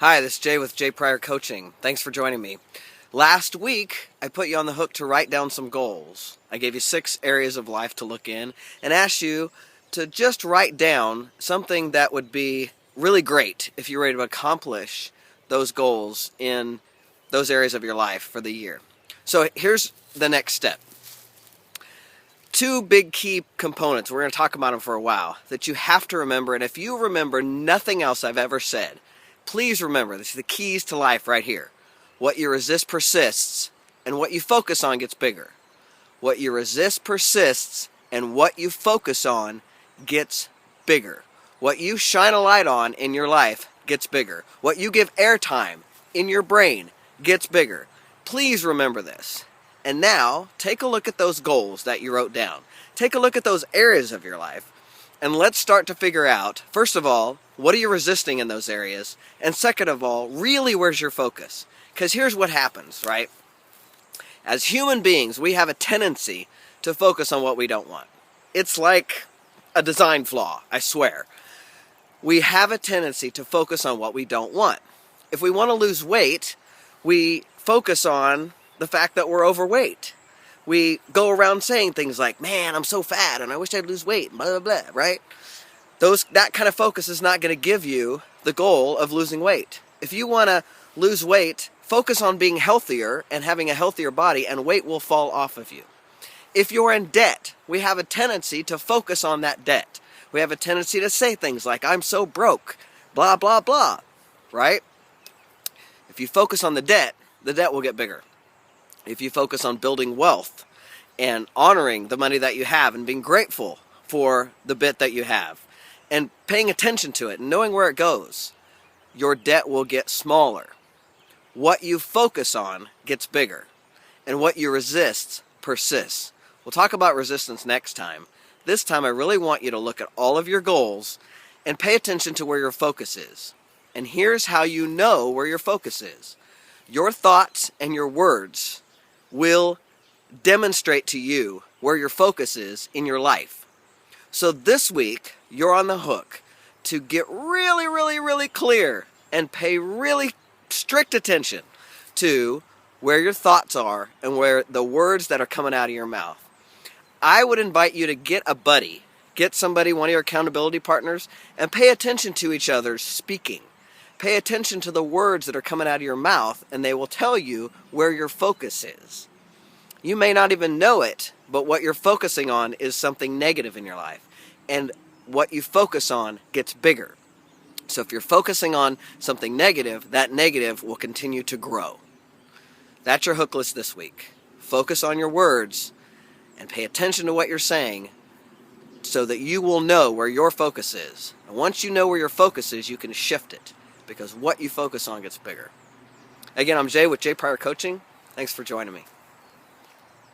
Hi, this is Jay with Jay Pryor Coaching. Thanks for joining me. Last week, I put you on the hook to write down some goals. I gave you 6 areas of life to look in and asked you to just write down something that would be really great if you were able to accomplish those goals in those areas of your life for the year. So here's the next step. 2 big key components, we're going to talk about them for a while, that you have to remember, and if you remember nothing else I've ever said, please remember, this is the keys to life right here. What you resist persists, and what you focus on gets bigger. What you resist persists, and what you focus on gets bigger. What you shine a light on in your life gets bigger. What you give airtime in your brain gets bigger. Please remember this. And now, take a look at those goals that you wrote down. Take a look at those areas of your life. And let's start to figure out, first of all, what are you resisting in those areas? And second of all, really, where's your focus? Because here's what happens, right? As human beings, we have a tendency to focus on what we don't want. It's like a design flaw, I swear. We have a tendency to focus on what we don't want. If we want to lose weight, we focus on the fact that we're overweight. We go around saying things like, man, I'm so fat and I wish I'd lose weight, blah, blah, blah, right? That kind of focus is not going to give you the goal of losing weight. If you want to lose weight, focus on being healthier and having a healthier body, and weight will fall off of you. If you're in debt, we have a tendency to focus on that debt. We have a tendency to say things like, I'm so broke, blah, blah, blah, right? If you focus on the debt will get bigger. If you focus on building wealth and honoring the money that you have and being grateful for the bit that you have and paying attention to it and knowing where it goes, your debt will get smaller. What you focus on gets bigger, and what you resist persists. We'll talk about resistance next time. This time I really want you to look at all of your goals and pay attention to where your focus is. And here's how you know where your focus is. Your thoughts and your words will demonstrate to you where your focus is in your life. So this week, you're on the hook to get really, really, really clear and pay really strict attention to where your thoughts are and where the words that are coming out of your mouth. I would invite you to get a buddy, get somebody, one of your accountability partners, and pay attention to each other's speaking. Pay attention to the words that are coming out of your mouth, and they will tell you where your focus is. You may not even know it, but what you're focusing on is something negative in your life. And what you focus on gets bigger. So if you're focusing on something negative, that negative will continue to grow. That's your hook list this week. Focus on your words and pay attention to what you're saying so that you will know where your focus is. And once you know where your focus is, you can shift it, because what you focus on gets bigger. Again, I'm Jay with Jay Pryor Coaching. Thanks for joining me.